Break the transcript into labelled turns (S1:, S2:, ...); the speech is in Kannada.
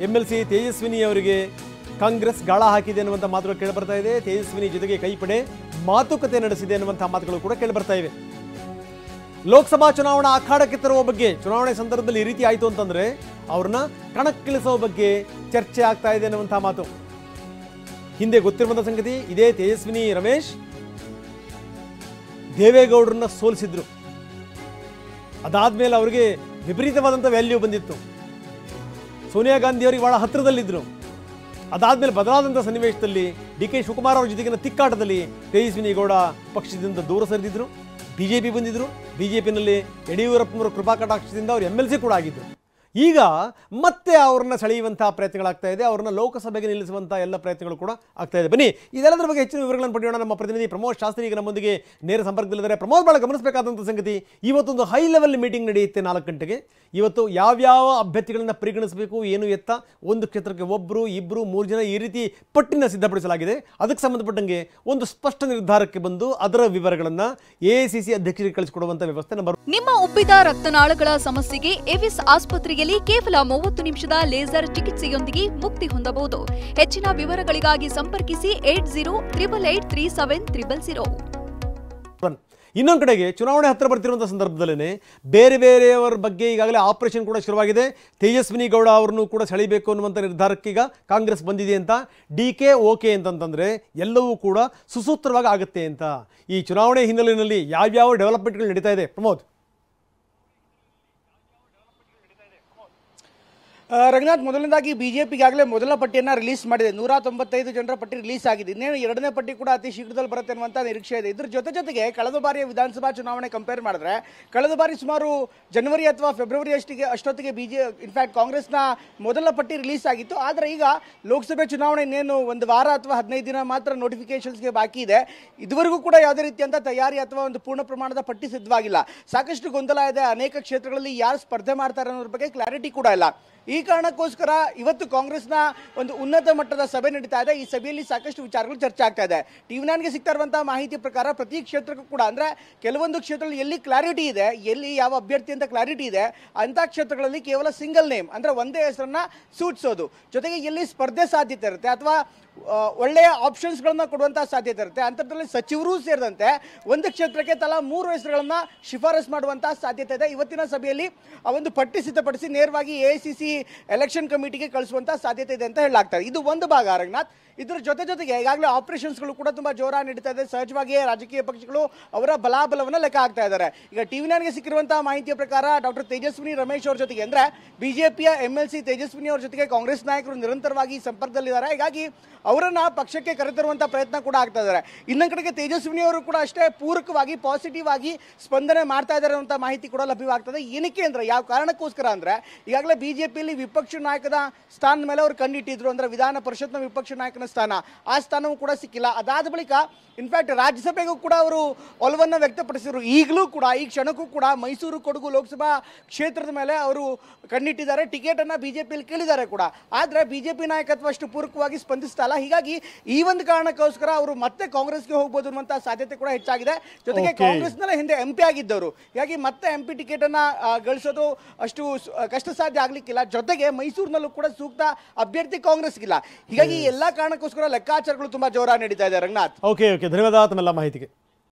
S1: MLC ತೇಜಸ್ವಿನಿ ಅವರಿಗೆ ಕಾಂಗ್ರೆಸ್ ಗಾಳ ಹಾಕಿದೆ ಅನ್ನುವಂಥ ಮಾತುಗಳು ಕೇಳಿಬರ್ತಾ ಇದೆ. ತೇಜಸ್ವಿನಿ ಜೊತೆಗೆ ಕೈಪಡೆ ಮಾತುಕತೆ ನಡೆಸಿದೆ ಅನ್ನುವಂಥ ಮಾತುಗಳು ಕೂಡ ಕೇಳಿಬರ್ತಾ ಇವೆ. ಲೋಕಸಭಾ ಚುನಾವಣಾ ಅಖಾಡಕ್ಕೆ ತರುವ ಬಗ್ಗೆ, ಚುನಾವಣೆ ಸಂದರ್ಭದಲ್ಲಿ ಈ ರೀತಿ ಆಯಿತು ಅಂತಂದ್ರೆ ಅವ್ರನ್ನ ಕಣಕ್ಕಿಳಿಸೋ ಬಗ್ಗೆ ಚರ್ಚೆ ಆಗ್ತಾ ಇದೆ ಅನ್ನುವಂಥ ಮಾತು. ಹಿಂದೆ ಗೊತ್ತಿರುವಂಥ ಸಂಗತಿ, ಇದೇ ತೇಜಸ್ವಿನಿ ರಮೇಶ್ ದೇವೇಗೌಡರನ್ನ ಸೋಲಿಸಿದ್ರು. ಅದಾದ್ಮೇಲೆ ಅವರಿಗೆ ವಿಪರೀತವಾದಂಥ ವ್ಯಾಲ್ಯೂ ಬಂದಿತ್ತು. ಸೋನಿಯಾ ಗಾಂಧಿ ಅವರಿಗೆ ಬಹಳ ಹತ್ತಿರದಲ್ಲಿದ್ದರು. ಅದಾದ್ಮೇಲೆ ಬದಲಾದಂಥ ಸನ್ನಿವೇಶದಲ್ಲಿ DK ಶಿವಕುಮಾರ್ ಅವರ ಜೊತೆಗಿನ ತಿಕ್ಕಾಟದಲ್ಲಿ ತೇಜಸ್ವಿನಿ ಗೌಡ ಪಕ್ಷದಿಂದ ದೂರ ಸರಿದಿದ್ರು. BJP ಬಂದಿದ್ರು. BJPನಲ್ಲಿ ಯಡಿಯೂರಪ್ಪನವರ ಕೃಪಾ ಕಟಾಕ್ಷದಿಂದ ಅವರು MLC ಕೂಡ ಆಗಿದ್ದರು. ಈಗ ಮತ್ತೆ ಅವ್ರನ್ನ ಸೆಳೆಯುವಂಥ ಪ್ರಯತ್ನಗಳಾಗ್ತಾ ಇದೆ. ಅವ್ರನ್ನ ಲೋಕಸಭೆಗೆ ನಿಲ್ಲಿಸುವಂಥ ಎಲ್ಲ ಪ್ರಯತ್ನಗಳು ಕೂಡ ಆಗ್ತಾ ಇದೆ. ಬನ್ನಿ ಇದೆಲ್ಲದರ ಬಗ್ಗೆ ಹೆಚ್ಚಿನ ವಿವರಗಳನ್ನು ಪಡೆಯೋಣ. ನಮ್ಮ ಪ್ರತಿನಿಧಿ ಪ್ರಮೋದ್ ಶಾಸ್ತ್ರಿ ಈಗ ನಮ್ಮೊಂದಿಗೆ ನೇರ ಸಂಪರ್ಕದಲ್ಲಿದ್ದಾರೆ. ಪ್ರಮೋದ್, ಬಹಳ ಗಮನಿಸಬೇಕಾದಂಥ ಸಂಗತಿ, ಇವತ್ತೊಂದು ಹೈ ಲೆವೆಲ್ ಮೀಟಿಂಗ್ ನಡೆಯುತ್ತೆ 4 ಗಂಟೆಗೆ. ಇವತ್ತು ಯಾವ್ಯಾವ ಅಭ್ಯರ್ಥಿಗಳನ್ನ ಪರಿಗಣಿಸಬೇಕು, ಏನು ಎತ್ತ, ಒಂದು ಕ್ಷೇತ್ರಕ್ಕೆ 1, 2, 3 ಜನ ಈ ರೀತಿ ಪಟ್ಟಿನ ಸಿದ್ಧಪಡಿಸಲಾಗಿದೆ. ಅದಕ್ಕೆ ಸಂಬಂಧಪಟ್ಟಂಗೆ ಒಂದು ಸ್ಪಷ್ಟ ನಿರ್ಧಾರಕ್ಕೆ ಬಂದು ಅದರ ವಿವರಗಳನ್ನು AICC ಅಧ್ಯಕ್ಷರಿಗೆ ಕಳಿಸಿಕೊಡುವಂಥ ವ್ಯವಸ್ಥೆ ನಂಬರ್.
S2: ನಿಮ್ಮ ಉಬ್ಬಿದ ರಕ್ತನಾಳಗಳ ಸಮಸ್ಯೆಗೆ ಎವಿಸ್ ಆಸ್ಪತ್ರೆಯಲ್ಲಿ ಕೇವಲ 30 ನಿಮಿಷದ ಲೇಸರ್ ಚಿಕಿತ್ಸೆಯೊಂದಿಗೆ ಮುಕ್ತಿ ಹೊಂದಬಹುದು. ಹೆಚ್ಚಿನ ವಿವರಗಳಿಗಾಗಿ ಸಂಪರ್ಕಿಸಿ 8088837000.
S1: ಇನ್ನೊಂದು ಕಡೆಗೆ ಚುನಾವಣೆ ಹತ್ತಿರ ಬರ್ತಿರುವಂಥ ಸಂದರ್ಭದಲ್ಲೇ ಬೇರೆಯವರ ಬಗ್ಗೆ ಈಗಾಗಲೇ ಆಪರೇಷನ್ ಕೂಡ ಶುರುವಾಗಿದೆ. ತೇಜಸ್ವಿನಿ ಗೌಡ ಅವರನ್ನು ಕೂಡ ಸೆಳೆಯಬೇಕು ಅನ್ನುವಂಥ ನಿರ್ಧಾರಕ್ಕೆ ಈಗ ಕಾಂಗ್ರೆಸ್ ಬಂದಿದೆ ಅಂತ. DK ಓಕೆ ಅಂತಂತಂದರೆ ಎಲ್ಲವೂ ಕೂಡ ಸುಸೂತ್ರವಾಗಿ ಆಗುತ್ತೆ ಅಂತ. ಈ ಚುನಾವಣೆ ಹಿನ್ನೆಲೆಯಲ್ಲಿ ಯಾವ್ಯಾವ ಡೆವಲಪ್ಮೆಂಟ್ಗಳು ನಡೀತಾ ಇದೆ ಪ್ರಮೋದ್?
S3: ರಂಗನಾಥ್, ಮೊದಲನೇದಾಗಿ ಬಿಜೆಪಿ ಈಗಾಗಲೇ ಮೊದಲ ಪಟ್ಟಿಯನ್ನು ರಿಲೀಸ್ ಮಾಡಿದೆ. 195 ಜನರ ಪಟ್ಟಿ ರಿಲೀಸ್ ಆಗಿದೆ. ಇನ್ನೇನು ಎರಡನೇ ಪಟ್ಟಿ ಕೂಡ ಅತಿ ಶೀಘ್ರದಲ್ಲಿ ಬರುತ್ತೆ ಅನ್ನುವಂಥ ನಿರೀಕ್ಷೆ ಇದೆ. ಇದ್ರ ಜೊತೆಗೆ ಕಳೆದ ಬಾರಿಯ ವಿಧಾನಸಭಾ ಚುನಾವಣೆ ಕಂಪೇರ್ ಮಾಡಿದ್ರೆ ಕಳೆದ ಬಾರಿ ಸುಮಾರು ಜನವರಿ ಅಥವಾ ಫೆಬ್ರವರಿ ಅಷ್ಟೊತ್ತಿಗೆ ಇನ್ಫ್ಯಾಕ್ಟ್ ಕಾಂಗ್ರೆಸ್ನ ಮೊದಲ ಪಟ್ಟಿ ರಿಲೀಸ್ ಆಗಿತ್ತು. ಆದರೆ ಈಗ ಲೋಕಸಭೆ ಚುನಾವಣೆ ಇನ್ನೇನು ಒಂದು ವಾರ ಅಥವಾ 15 ದಿನ ಮಾತ್ರ ನೋಟಿಫಿಕೇಶನ್ಸ್ಗೆ ಬಾಕಿ ಇದೆ. ಇದುವರೆಗೂ ಕೂಡ ಯಾವುದೇ ರೀತಿಯಂಥ ತಯಾರಿ ಅಥವಾ ಒಂದು ಪೂರ್ಣ ಪ್ರಮಾಣದ ಪಟ್ಟಿ ಸಿದ್ಧವಾಗಿಲ್ಲ. ಸಾಕಷ್ಟು ಗೊಂದಲ ಇದೆ. ಅನೇಕ ಕ್ಷೇತ್ರಗಳಲ್ಲಿ ಯಾರು ಸ್ಪರ್ಧೆ ಮಾಡ್ತಾರೆ ಅನ್ನೋದ್ರ ಬಗ್ಗೆ ಕ್ಲಾರಿಟಿ ಕೂಡ ಇಲ್ಲ. ಈ ಕಾರಣಕ್ಕೋಸ್ಕರ ಇವತ್ತು ಕಾಂಗ್ರೆಸ್ನ ಒಂದು ಉನ್ನತ ಮಟ್ಟದ ಸಭೆ ನಡೀತಾ ಇದೆ. ಈ ಸಭೆಯಲ್ಲಿ ಸಾಕಷ್ಟು ವಿಚಾರಗಳು ಚರ್ಚೆ ಆಗ್ತಾ ಇದೆ. TV9ಗೆ ಸಿಗ್ತಾ ಇರುವಂತಹ ಮಾಹಿತಿ ಪ್ರಕಾರ ಪ್ರತಿ ಕ್ಷೇತ್ರಕ್ಕೂ ಕೂಡ ಅಂದ್ರೆ ಕೆಲವೊಂದು ಕ್ಷೇತ್ರದಲ್ಲಿ ಎಲ್ಲಿ ಕ್ಲಾರಿಟಿ ಇದೆ, ಎಲ್ಲಿ ಯಾವ ಅಭ್ಯರ್ಥಿ ಅಂತ ಕ್ಲಾರಿಟಿ ಇದೆ, ಅಂತ ಕ್ಷೇತ್ರಗಳಲ್ಲಿ ಕೇವಲ ಸಿಂಗಲ್ ನೇಮ್ ಅಂದ್ರೆ ಒಂದೇ ಹೆಸರನ್ನ ಸೂಚಿಸೋದು. ಜೊತೆಗೆ ಎಲ್ಲಿ ಸ್ಪರ್ಧೆ ಸಾಧ್ಯತೆ ಇರುತ್ತೆ ಅಥವಾ ಒಳ್ಳೆಯ ಆಪ್ಷನ್ಸ್ಗಳನ್ನ ಕೊಡುವಂತಹ ಸಾಧ್ಯತೆ ಇರುತ್ತೆ, ಅಂಥದ್ರಲ್ಲಿ ಸಚಿವರು ಸೇರಿದಂತೆ ಒಂದು ಕ್ಷೇತ್ರಕ್ಕೆ ತಲಾ 3 ಹೆಸರುಗಳನ್ನ ಶಿಫಾರಸ್ ಮಾಡುವಂತಹ ಸಾಧ್ಯತೆ ಇದೆ. ಇವತ್ತಿನ ಸಭೆಯಲ್ಲಿ ಆ ಒಂದು ಪಟ್ಟಿ ಸಿದ್ಧಪಡಿಸಿ ನೇರವಾಗಿ AICC ಎಲೆಕ್ಷನ್ ಕಮಿಟಿಗೆ ಕಳಿಸುವಂತಹ ಸಾಧ್ಯತೆ ಇದೆ ಅಂತ ಹೇಳಲಾಗ್ತದೆ. ಇದು ಒಂದು ಭಾಗ ರಂಗನಾಥ್. ಇದರ ಜೊತೆಗೆ ಈಗಾಗಲೇ ಆಪರೇಷನ್ಸ್ಗಳು ಕೂಡ ತುಂಬಾ ಜೋರಾಗಿ ನಡೀತಾ ಇದೆ. ಸಹಜವಾಗಿಯೇ ರಾಜಕೀಯ ಪಕ್ಷಗಳು ಅವರ ಬಲಾಬಲವನ್ನು ಲೆಕ್ಕ ಹಾಕ್ತಾ ಇದ್ದಾರೆ. ಈಗ TV9ಗೆ ಸಿಕ್ಕಿರುವಂತಹ ಮಾಹಿತಿಯ ಪ್ರಕಾರ ಡಾಕ್ಟರ್ ತೇಜಸ್ವಿನಿ ರಮೇಶ್ ಅವರ ಜೊತೆಗೆ ಅಂದ್ರೆ ಬಿಜೆಪಿಯ MLC ತೇಜಸ್ವಿನಿ ಅವರ ಜೊತೆಗೆ ಕಾಂಗ್ರೆಸ್ ನಾಯಕರು ನಿರಂತರವಾಗಿ ಸಂಪರ್ಕದಲ್ಲಿದ್ದಾರೆ. ಹೀಗಾಗಿ ಅವರನ್ನ ಪಕ್ಷಕ್ಕೆ ಕರೆತರುವಂತಹ ಪ್ರಯತ್ನ ಕೂಡ ಆಗ್ತಾ ಇದ್ದಾರೆ. ಇನ್ನೊಂದು ಕಡೆಗೆ ತೇಜಸ್ವಿನಿ ಅವರು ಕೂಡ ಅಷ್ಟೇ ಪೂರಕವಾಗಿ ಪಾಸಿಟಿವ್ ಆಗಿ ಸ್ಪಂದನೆ ಮಾಡ್ತಾ ಇದ್ದಾರೆ ಅಂತ ಮಾಹಿತಿ ಕೂಡ ಲಭ್ಯವಾಗ್ತದೆ. ಏನಕ್ಕೆ ಅಂದ್ರೆ ಯಾವ ಕಾರಣಕ್ಕೋಸ್ಕರ ಅಂದ್ರೆ ಈಗಾಗಲೇ ಬಿಜೆಪಿಯಲ್ಲಿ ವಿಪಕ್ಷ ನಾಯಕದ ಸ್ಥಾನದ ಮೇಲೆ ಅವರು ಕಂಡಿಟ್ಟಿದ್ರು. ಅಂದ್ರೆ ವಿಧಾನ ಪರಿಷತ್ನ ವಿಪಕ್ಷ ನಾಯಕನ ಸ್ಥಾನ, ಆ ಸ್ಥಾನವೂ ಕೂಡ ಸಿಕ್ಕಿಲ್ಲ. ಅದಾದ ಬಳಿಕ ಇನ್ಫ್ಯಾಕ್ಟ್ ರಾಜ್ಯಸಭೆಗೂ ಕೂಡ ಅವರು ಒಲವನ್ನು ವ್ಯಕ್ತಪಡಿಸಿದ್ರು. ಈಗಲೂ ಕೂಡ ಈ ಕ್ಷಣಕ್ಕೂ ಕೂಡ ಮೈಸೂರು ಕೊಡಗು ಲೋಕಸಭಾ ಕ್ಷೇತ್ರದ ಮೇಲೆ ಅವರು ಕಣ್ಣಿಟ್ಟಿದ್ದಾರೆ. ಟಿಕೆಟ್ ಅನ್ನ ಬಿಜೆಪಿಯಲ್ಲಿ ಕೇಳಿದ್ದಾರೆ ಕೂಡ. ಆದ್ರೆ ಬಿಜೆಪಿ ನಾಯಕತ್ವ ಅಷ್ಟು ಪೂರಕವಾಗಿ ಸ್ಪಂದಿಸ್ತಾ ಇಲ್ಲ. ಹೀಗಾಗಿ ಈ ಒಂದು ಕಾರಣಕ್ಕೋಸ್ಕರ ಅವರು ಮತ್ತೆ ಕಾಂಗ್ರೆಸ್ಗೆ ಹೋಗಬಹುದು ಅನ್ನುವಂತಹ ಸಾಧ್ಯತೆ ಕೂಡ ಹೆಚ್ಚಾಗಿದೆ. ಜೊತೆಗೆ ಕಾಂಗ್ರೆಸ್ನಲ್ಲೇ ಹಿಂದೆ MP ಆಗಿದ್ದವರು, ಹೀಗಾಗಿ ಮತ್ತೆ MP ಟಿಕೆಟ್ ಅನ್ನ ಗಳಿಸೋದು ಅಷ್ಟು ಕಷ್ಟ ಸಾಧ್ಯ ಆಗ್ಲಿಕ್ಕಿಲ್ಲ. ಜೊತೆಗೆ ಮೈಸೂರಿನಲ್ಲೂ ಕೂಡ ಸೂಕ್ತ ಅಭ್ಯರ್ಥಿ ಕಾಂಗ್ರೆಸ್ಗಿಲ್ಲ. ಹೀಗಾಗಿ ಎಲ್ಲಾ ಕಾರಣಕ್ಕೋಸ್ಕರ ಲೆಕ್ಕಾಚಾರಗಳು ತುಂಬಾ ಜೋರಾಗಿ ನಡೀತಾ ಇದೆ ರಂಗನಾಥ್.
S1: ಓಕೆ, ಧನ್ಯವಾದ ತಮ್ಮೆಲ್ಲ ಮಾಹಿತಿಗೆ.